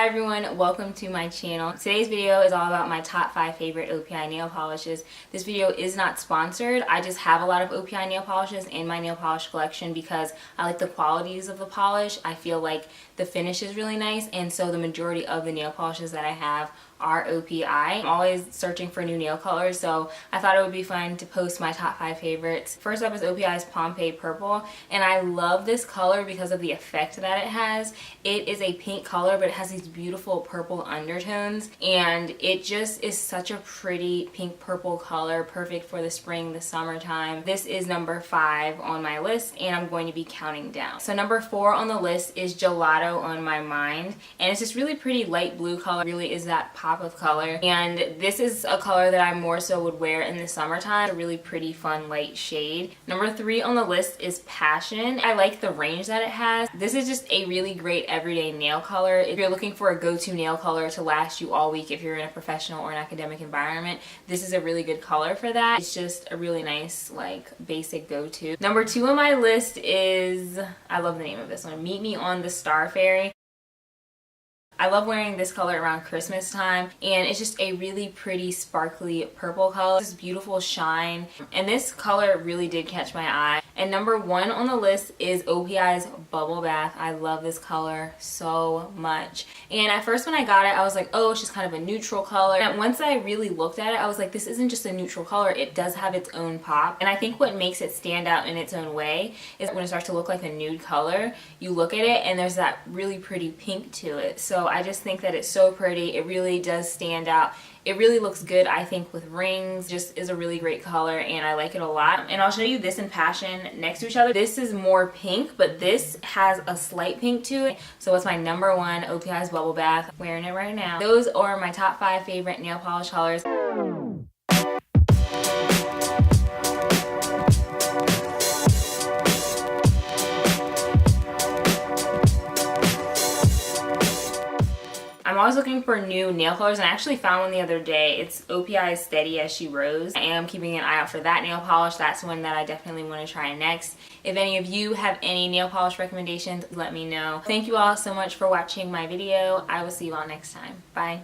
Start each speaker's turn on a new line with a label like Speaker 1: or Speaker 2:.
Speaker 1: Hi everyone, welcome to my channel. Today's video is all about my top 5 favorite OPI nail polishes. This video is not sponsored. I just have a lot of OPI nail polishes in my nail polish collection because I like the qualities of the polish. I feel like the finish is really nice, and so the majority of the nail polishes that I have are OPI. I'm always searching for new nail colors, so I thought it would be fun to post my top 5 favorites. First up is OPI's Pompeii Purple, and I love this color because of the effect that it has. It is a pink color, but it has these beautiful purple undertones, and it just is such a pretty pink purple color, perfect for the spring, the summertime. This is number 5 on my list, and I'm going to be counting down. So number 4 on the list is Gelato on my mind, and it's this really pretty light blue color. It really is that pop of color, and this is a color that I more so would wear in the summertime. A really pretty fun light shade. Number 3 on the list is Passion. I like the range that it has. This is just a really great everyday nail color. If you're looking for a go-to nail color to last you all week if you're in a professional or an academic environment, this is a really good color for that. It's just a really nice, like, basic go-to. Number 2 on my list is, I love the name of this one, Meet Me on the Star Fairy. I love wearing this color around Christmas time, and it's just a really pretty sparkly purple color. This beautiful shine, and this color really did catch my eye. And number 1 on the list is OPI's Bubble Bath. I love this color so much. And at first when I got it, I was like, oh, it's just kind of a neutral color. And once I really looked at it, I was like, this isn't just a neutral color. It does have its own pop. And I think what makes it stand out in its own way is when it starts to look like a nude color, you look at it and there's that really pretty pink to it. So I just think that it's so pretty. It really does stand out. It really looks good, I think, with rings. Just is a really great color, and I like it a lot. And I'll show you this in Passion next to each other. This is more pink, but this has a slight pink to it. So it's my number 1 OPI's Bubble Bath. Wearing it right now. Those are my top 5 favorite nail polish colors. I'm always looking for new nail colors, and I actually found one the other day. It's OPI's Steady As She Rose. I am keeping an eye out for that nail polish. That's one that I definitely want to try next. If any of you have any nail polish recommendations, let me know. Thank you all so much for watching my video. I will see you all next time. Bye.